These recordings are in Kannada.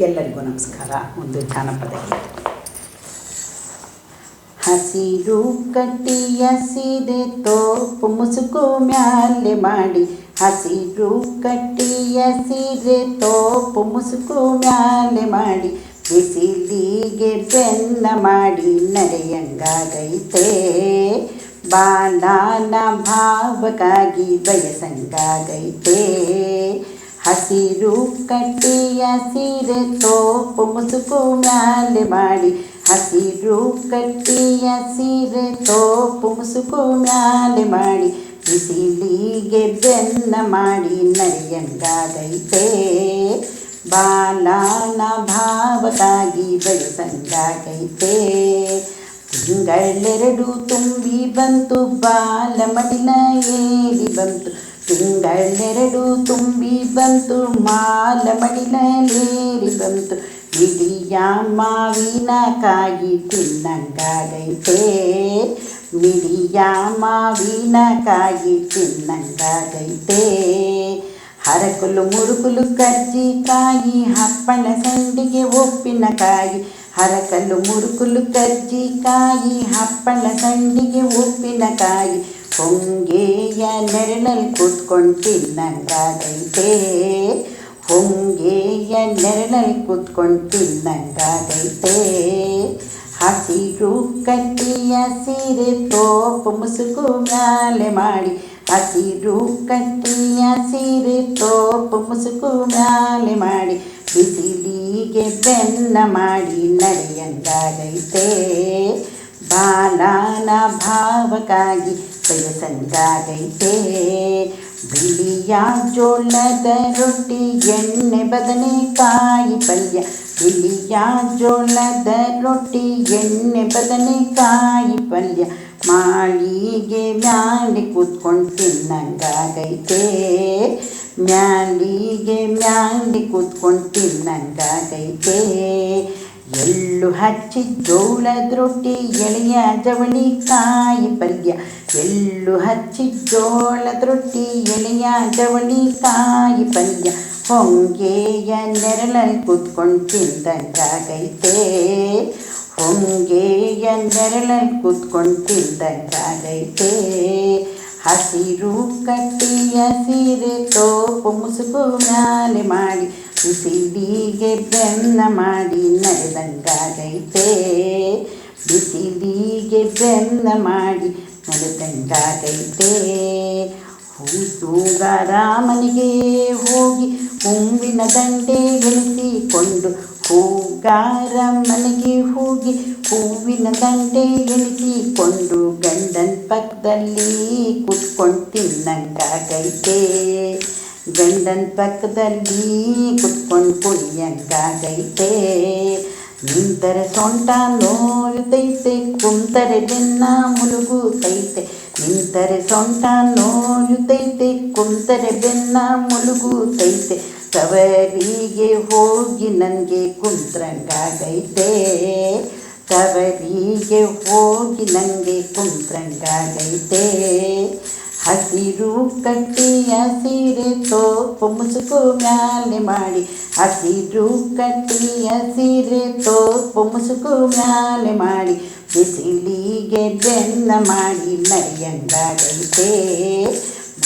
ಎಲ್ಲರಿಗೂ ನಮಸ್ಕಾರ. ಒಂದು ಜಾನಪದ ಗೀತೆ. ಹಸಿರು ಕಟ್ಟಿಯ ಸೀರೆ ತೋಪು ಮುಸುಕು ಮ್ಯಾಲೆ ಮಾಡಿ, ಹಸಿರು ಕಟ್ಟಿಯ ಸೀರೆ ತೋಪು ಮುಸುಕು ಮ್ಯಾಲೆ ಮಾಡಿ, ಬಿಸಿಲಿಗೆ ಬೆನ್ನ ಮಾಡಿ ನಡೆಯಂಗಾಗೈತೆ, ಬಾಳನ ಭಾವಕ್ಕಾಗಿ ಬಯಸಂಗಾಗೈತೆ. ಹಸಿರು ಕಟ್ಟಿಯ ಸೀರೆ ತೋಪು ಮುಸುಕು ಮ್ಯಾಲೆ ಮಾಡಿ, ಹಸಿರು ಕಟ್ಟಿಯ ಸೀರೆ ತೋಪು ಮುಸುಕು ಮ್ಯಾಲೆ ಮಾಡಿ, ಬಿಸಿಲಿಗೆ ಬೆನ್ನ ಮಾಡಿ ನಡೆಯಂಗಾಗೈತೆ, ಬಾಳನ ಭಾವಕ್ಕಾಗಿ ಬಯಸಂಗಾಗೈತೆ. ತಿಂಗಳೆರಡು ತುಂಬಿ ಬಂತು, ಬಾಲ ಮಡಿಲ ಏರಿ ಬಂತು, ತಿಂಗಳೆರಡು ತುಂಬಿ ಬಂತು, ಮಾಲ ಮಡಿಲೇರಿ ಬಂತು, ಮಿಡಿಯ ಮಾವಿನಕಾಯಿ ತಿನ್ನಂಗಾಗೈತೆ, ಮಿಡಿಯ ಮಾವಿನಕಾಯಿ ತಿನ್ನಂಗಾಗೈತೆ. ಹರಕಲು ಮುರುಕುಲು ಕರ್ಜಿಕಾಯಿ, ಹಪ್ಪಳ ಸಂಡಿಗೆ ಉಪ್ಪಿನಕಾಯಿ, ಹರಕಲು ಮುರುಕುಲು ಕರ್ಜಿಕಾಯಿ, ಹಪ್ಪಳ ಸಂಡಿಗೆ ಉಪ್ಪಿನಕಾಯಿ, ಹೊಂಗೆಯ ನೆರಳಲ್ಲಿ ಕೂತ್ಕೊಂಡು ತಿನ್ನಂಗಾಗೈತೆ, ಹೊಂಗೆಯ ನೆರಳಲ್ಲಿ ಕೂತ್ಕೊಂಡು ತಿನ್ನಂಗಾಗೈತೆ. ಹಸಿರು ಕಟ್ಟಿಯ ಸೀರೆ ತೋಪು ಮುಸುಕು ಮ್ಯಾಲೆ ಮಾಡಿ, ಹಸಿರು ಕಟ್ಟಿಯ ಸೀರೆ ತೋಪು ಮುಸುಕು ಮ್ಯಾಲೆ ಮಾಡಿ, ಬಿಸಿಲಿಗೆ ಬೆನ್ನ ಮಾಡಿ ನಡೆಯಂಗಾಗೈತೆ, ಬಾಳನ ಭಾವಕ್ಕಾಗಿ ಬಯಸಂಗಾಗೈತೆ. ಬಿಳಿಯ ಜೋಳದ ರೊಟ್ಟಿ, ಎಣ್ಣೆ ಬದನೆಕಾಯಿ ಪಲ್ಯ, ಬಿಳಿಯ ಜೋಳದ ರೊಟ್ಟಿ, ಎಣ್ಣೆ ಬದನೆಕಾಯಿ ಪಲ್ಯ, ಮಾಳಿಗೆ ಮ್ಯಾಲೆ ಕೂತ್ಕೊಂಡು ತಿನ್ನಂಗಾಗೈತೆ, ಮ್ಯಾಲಿಗೆ ಮ್ಯಾಲೆ ಕೂತ್ಕೊಂಡು ತಿನ್ನಂಗಾಗೈತೆ. ಎಳ್ಳು ಹಚ್ಚಿ ಜೋಳದ ರೊಟ್ಟಿ, ಎಳೆಯ ಜವಳಿಕಾಯಿ ಪಲ್ಯ, ಎಳ್ಳು ಹಚ್ಚಿ ಜೋಳದ ರೊಟ್ಟಿ, ಎಳೆಯ ಜವಳಿಕಾಯಿ ಪಲ್ಯ, ಹೊಂಗೆಯ ನೆರಳಲ್ಲಿ ಕೂತ್ಕೊಂಡು ತಿಂದಂಗಾಗೈತೆ, ಹೊಂಗೆಯ ನೆರಳಲ್ಲಿ ಕೂತ್ಕೊಂಡು ತಿಂದಂಗಾಗೈತೆ. ಹಸಿರು ಕಟ್ಟಿಯ ಸೀರೆ ತೋಪು ಮುಸುಕು ಮ್ಯಾಲೆ ಮಾಡಿ, ಬಿಸಿಲಿಗೆ ಬೆನ್ನ ಮಾಡಿ ನಡೆದಂಗಾಗೈತೆ, ಬಿಸಿಲಿಗೆ ಬೆನ್ನ ಮಾಡಿ ನಡೆದಂಗಾಗೈತೆ. ಹೂಗಾರ ಮನೆಗೆ ಹೋಗಿ ಹೂವಿನ ದಂಡೆ ಎಣಿಸಿಕೊಂಡು, ಹೂಗಾರ ಮನೆಗೆ ಹೋಗಿ ಹೂವಿನ ದಂಡೆ ಎಣಿಸಿಕೊಂಡು, ಗಂಡನ ಪಕ್ಕದಲ್ಲಿ ಕೂತ್ಕೊಂಡು ತಿನ್ನಂಗಾಗೈತೆ, ಗಂಡನ ಪಕ್ಕದಲ್ಲಿ ಕೂತ್ಕೊಂಡು ಕುಡಿಯಂಗಾಗೈತೆ. ನಿಂತರೆ ಸೊಂಟ ನೋಯುತ್ತೈತೆ, ಕುಂತರೆ ಬೆನ್ನ ಮುಳುಗುತ್ತೈತೆ, ನಿಂತರೆ ಸೊಂಟ ನೋಯುತ್ತೈತೆ, ಕುಂತರೆ ಬೆನ್ನ ಮುಳುಗುತ್ತೈತೆ, ತವರಿಗೆ ಹೋಗಿ ನನಗೆ ಕುಂತ್ರಂಗಾಗೈತೆ, ತವರಿಗೆ ಹೋಗಿ ನನಗೆ ಕುಂತ್ರಂಗಾಗೈತೆ. ಹಸಿರು ಕಟ್ಟಿಯ ಸೀರೆ ತೋಪು ಮುಸುಕು ಮ್ಯಾಲೆ ಮಾಡಿ, ಹಸಿರು ಕಟ್ಟಿಯ ಸೀರೆ ತೋಪು ಮುಸುಕು ಮ್ಯಾಲೆ ಮಾಡಿ, ಬಿಸಿಲಿಗೆ ಬೆನ್ನ ಮಾಡಿ ನಡೆಯಂಗಾಗೈತೆ,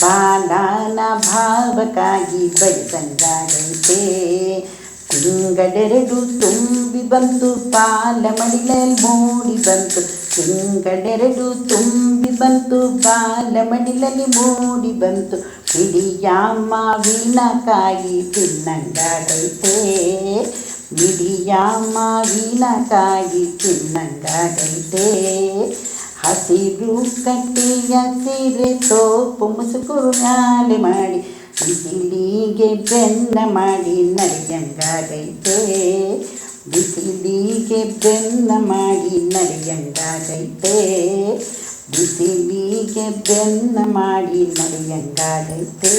ಬಾಳನ ಭಾವಕ್ಕಾಗಿ ಬಯಸಂಗಾಗೈತೆ. ತಿಂಗಳೆರಡು ತುಂಬಿ ಬಂತು, ಬಾಲ ಮಡಿಲಲ್ಲಿ ಮೂಡಿ ಬಂತು, ತಿಂಗಳೆರಡು ತುಂಬಿ ಬಂತು, ಬಾಲ ಮಡಿಲಲ್ಲಿ ಮೂಡಿ ಬಂತು, ಮಿಡಿಯ ಮಾವಿನಕಾಯಿ ತಿನ್ನಂಗಾಗೈತೆ, ಮಿಡಿಯ ಮಾವಿನಕಾಯಿ ತಿನ್ನಂಗಾಗೈತೆ. ಹಸಿರು ಕಟ್ಟಿಯ ಸೀರೆ ತೋಪು ಮುಸುಕು ಮ್ಯಾಲೆ ಮಾಡಿ, ಬಿಸಿಲಿಗೆ ಬೆನ್ನ ಮಾಡಿ ನಡೆಯಂಗಾಗೈತೆ, ಬಿಸಿಲಿಗೆ ಬೆನ್ನ ಮಾಡಿ ನಡೆಯಂಗಾಗೈತೆ, ಬಿಸಿಲಿಗೆ ಬೆನ್ನ ಮಾಡಿ ನಡೆಯಂಗಾಗೈತೆ.